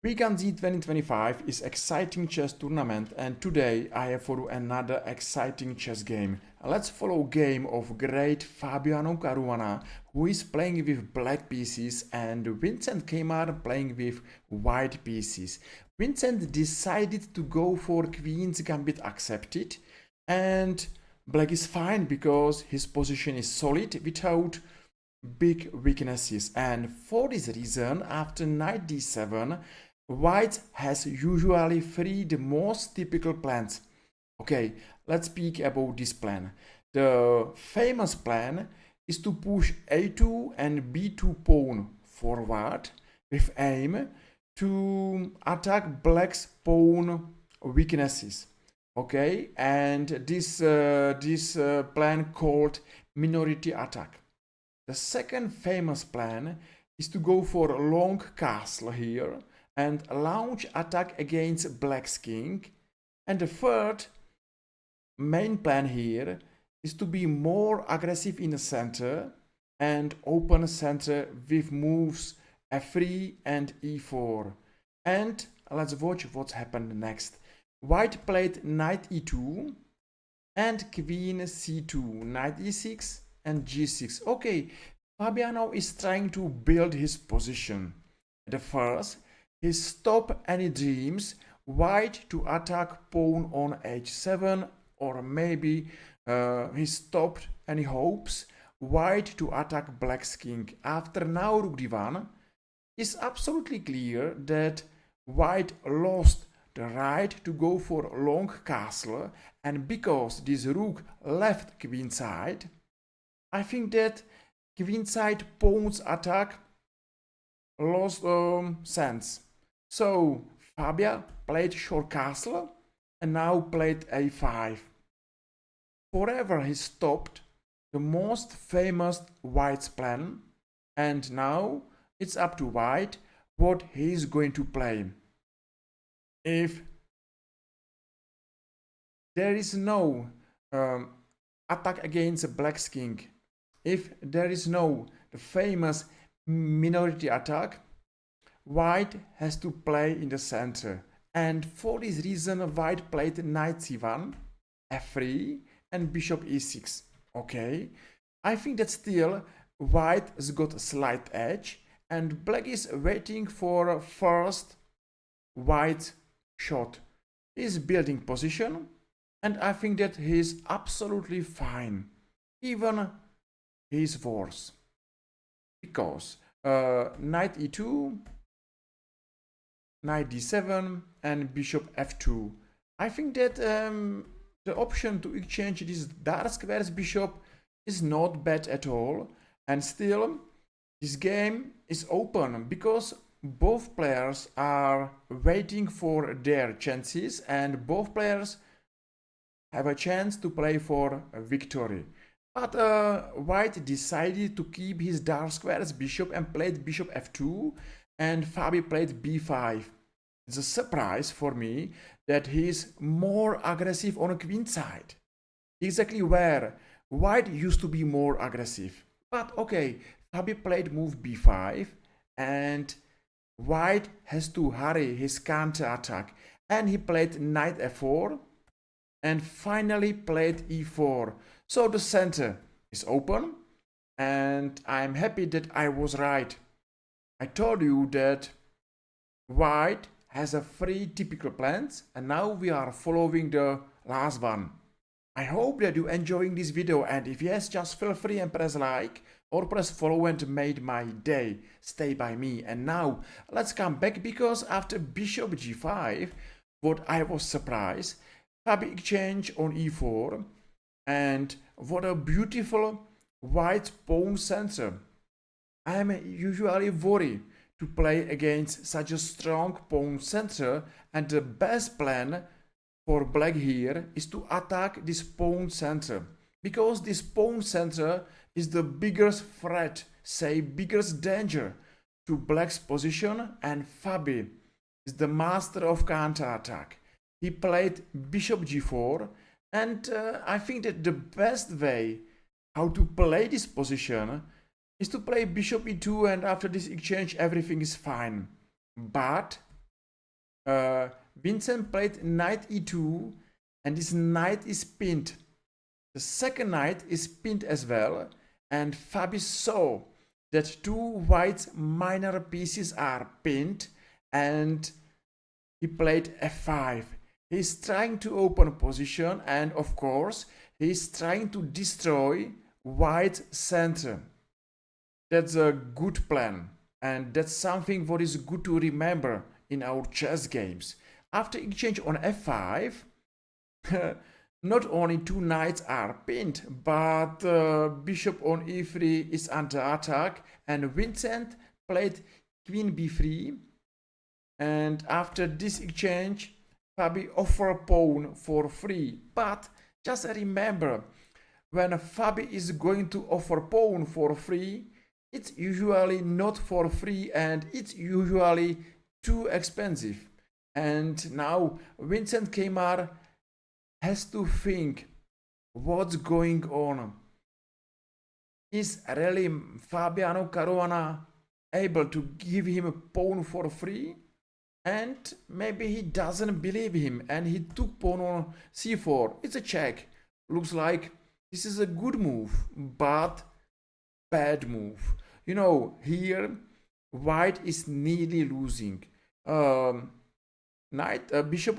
Weekend Z 2025 is exciting chess tournament, and today I have for you another exciting chess game. Let's follow game of great Fabiano Caruana, who is playing with black pieces, and Vincent Kmar playing with white pieces. Vincent decided to go for Queen's Gambit accepted, and black is fine because his position is solid without big weaknesses. And for this reason, after knight d7, white has usually three the most typical plans. Okay, let's speak about this plan. The famous plan is to push a2 and b2 pawn forward with aim to attack black's pawn weaknesses. Okay, and this plan called minority attack. The second famous plan is to go for a long castle here and launch attack against black's king. And the third main plan here is to be more aggressive in the center and open center with moves f3 and e4. And let's watch what's happened next. White played knight e2 and queen c2, knight e6 and g6. Okay, Fabiano is trying to build his position. The first, he stopped any dreams white to attack pawn on h7, or maybe he stopped any hopes white to attack black's king. After now rook d1, it's absolutely clear that white lost the right to go for long castle, and because this rook left queenside, I think that queenside pawn's attack lost sense. So Fabia played short castle and now played a5. Forever he stopped the most famous white's plan, and now it's up to white what he is going to play. If there is no attack against black's king, if there is no the famous minority attack, white has to play in the center. And for this reason, white played knight c1, f3, and bishop e6. Okay, I think that still white has got a slight edge, and black is waiting for first white shot. He's building position, and I think that he's absolutely fine. Even he's worse. Because knight e2, knight d7, and bishop f2. I think that the option to exchange this dark squares bishop is not bad at all, and still this game is open because both players are waiting for their chances, and both players have a chance to play for a victory. But white decided to keep his dark squares bishop and played bishop f2, and Fabi played b5. It's a surprise for me that he's more aggressive on a queen side. Exactly where white used to be more aggressive. But okay, Fabi played move b5, and white has to hurry his counter attack, and he played knight f4 and finally played e4. So the center is open, and I'm happy that I was right. I told you that white has a three typical plans, and now we are following the last one. I hope that you're enjoying this video, and if yes, just feel free and press like or press follow and made my day. Stay by me. And now let's come back, because after bishop g5, what I was surprised, Fabi exchange on e4, and what a beautiful white pawn center. I am usually worried to play against such a strong pawn center, and the best plan for black here is to attack this pawn center, because this pawn center is the biggest threat, say biggest danger to black's position, and Fabi is the master of counterattack. He played bishop g4, and I think that the best way how to play this position is to play bishop e2, and after this exchange everything is fine. But Vincent played knight e2, and this knight is pinned. The second knight is pinned as well, and Fabi saw that two white's minor pieces are pinned, and he played f5. He's trying to open position, and of course, he's trying to destroy white's center. That's a good plan, and that's something what is good to remember in our chess games. After exchange on f5, not only two knights are pinned, but bishop on e3 is under attack, and Vincent played queen b3. And after this exchange, Fabi offered pawn for free. But just remember, when Fabi is going to offer pawn for free, it's usually not for free, and it's usually too expensive. And now Vincent Kmar has to think what's going on. Is really Fabiano Caruana able to give him a pawn for free? And maybe he doesn't believe him, and he took pawn on c4. It's a check. Looks like this is a good move, but bad move. You know, here white is nearly losing. Bishop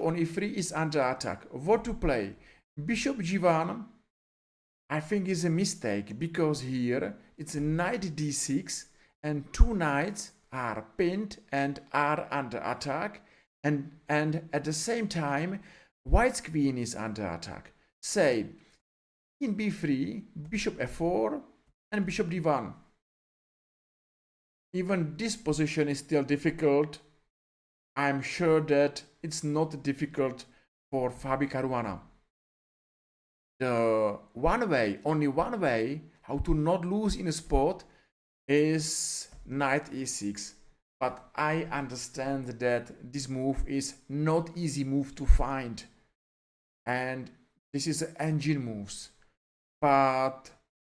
on e3 is under attack. What to play? Bishop g1, I think, is a mistake, because here it's knight d6 and two knights are pinned and are under attack, and at the same time white's queen is under attack. Say queen b3, bishop f4 and bishop d1. Even this position is still difficult. I'm sure that it's not difficult for Fabi Caruana. The only one way how to not lose in a spot is knight e6. But I understand that this move is not easy move to find, and this is engine moves. But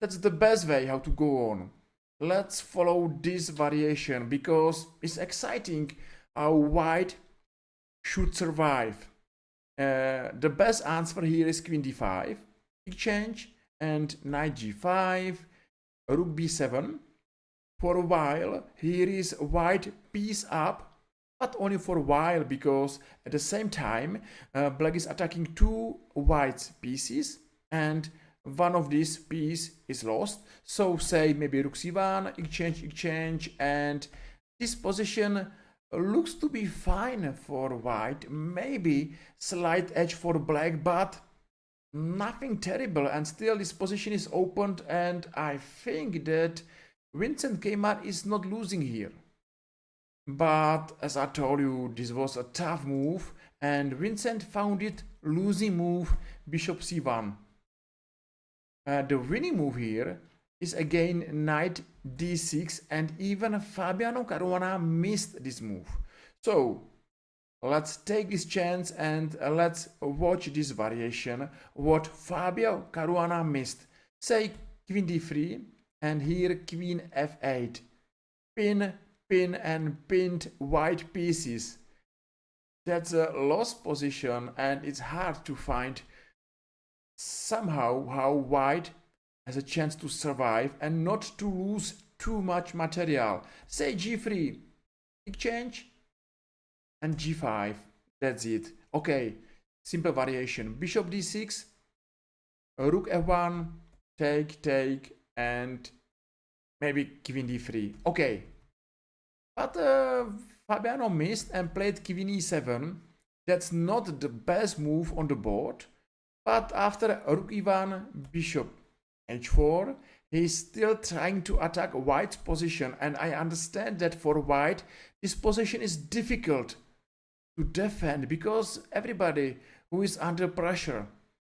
that's the best way how to go on. Let's follow this variation, because it's exciting how white should survive. The best answer here is queen d5, exchange, and knight g5, rook b7. For a while, here is white piece up, but only for a while, because at the same time, black is attacking two white pieces, and one of these piece is lost. So say maybe rook c1, exchange, and this position looks to be fine for white. Maybe slight edge for black, but nothing terrible, and still this position is opened, and I think that Vincent Kmar is not losing here. But as I told you, this was a tough move, and Vincent found it losing move, bishop c1. The winning move here is again knight d6, and even Fabiano Caruana missed this move. So let's take this chance and let's watch this variation, what Fabio Caruana missed. Say queen d3, and here queen f8. Pin, and pinned white pieces. That's a lost position, and it's hard to find somehow how white has a chance to survive and not to lose too much material. Say g3, exchange, and g5. That's it. Okay, simple variation. Bishop d6, rook f1, take, and maybe queen d3. Okay, but Fabiano missed and played queen e7. That's not the best move on the board. But after rook e1, bishop h4, he's still trying to attack white's position, and I understand that for white this position is difficult to defend, because everybody who is under pressure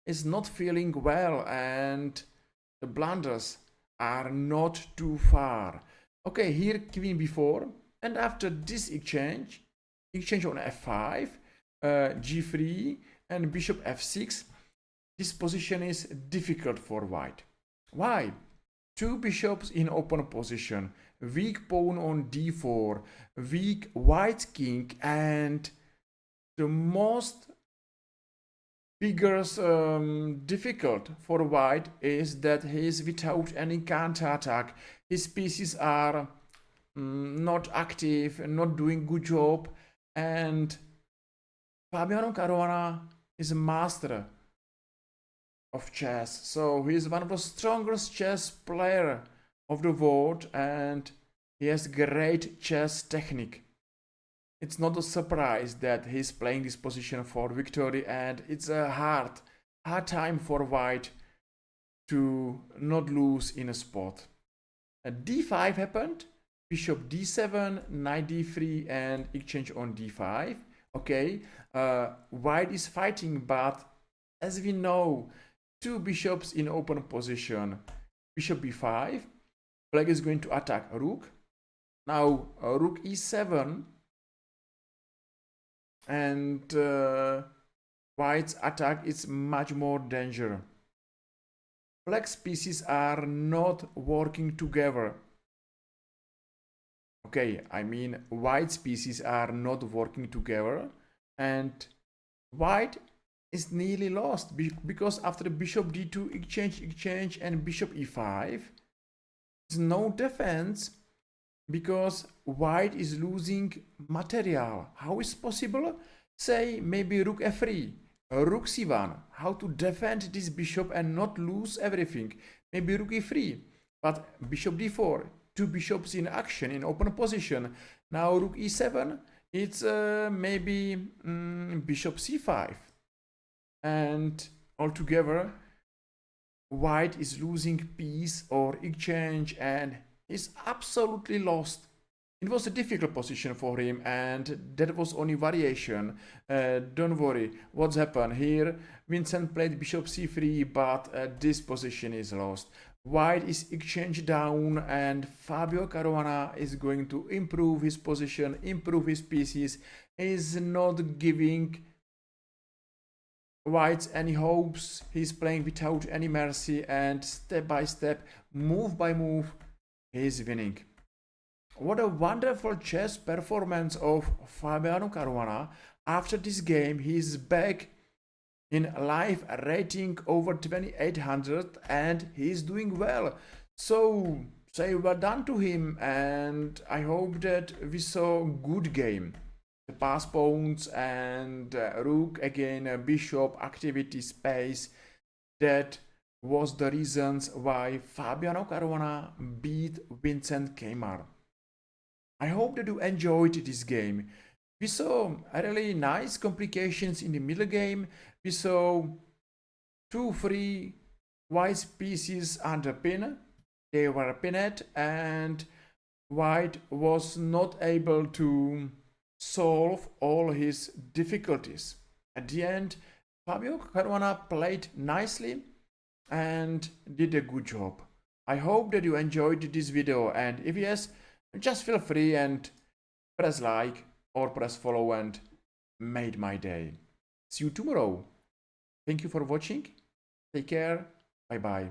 is not feeling well, and the blunders are not too far. Okay, here queen b4, and after this exchange on f5, g3, and bishop f6, this position is difficult for white. Why? Two bishops in open position, weak pawn on d4, weak white king, and the most biggest difficult for white is that he is without any counter attack. His pieces are not active, not doing good job, and Fabiano Caruana is a master of chess. So he is one of the strongest chess player of the world, and he has great chess technique. It's not a surprise that he's playing this position for victory, and it's a hard time for white to not lose in a spot. D5 happened, bishop d7, knight d3, and exchange on d5. Okay, white is fighting, but as we know, two bishops in open position. Bishop b5, black is going to attack rook. Now rook e7, and white's attack is much more dangerous. Black's pieces are not working together. Okay, I mean white's pieces are not working together, and white is nearly lost because after bishop d2 exchange and bishop e5, there's no defense because white is losing material. How is possible? Say maybe rook f3, rook c1. How to defend this bishop and not lose everything? Maybe rook e3, but bishop d4, two bishops in action in open position. Now rook e7, it's maybe bishop c5, and altogether white is losing piece or exchange and is absolutely lost. It was a difficult position for him, and that was only variation. Don't worry, what's happened here? Vincent played bishop c3, but this position is lost. White is exchange down, and Fabio Caruana is going to improve his position, improve his pieces. He is not giving white any hopes. He's playing without any mercy, and step by step, move by move, he's winning. What a wonderful chess performance of Fabiano Caruana. After this game, he's back in live rating over 2800, and he's doing well. So say well done to him, and I hope that we saw good game. The pass pawns and rook again, bishop activity space. That was the reasons why Fabiano Caruana beat Vincent Keimer. I hope that you enjoyed this game. We saw really nice complications in the middle game. We saw 2-3 white pieces under pin. They were pinned, and white was not able to solve all his difficulties. At the end, Fabio Caruana played nicely and did a good job. I hope that you enjoyed this video, and if yes, just feel free and press like or press follow and made my day. See you tomorrow. Thank you for watching. Take care. Bye bye.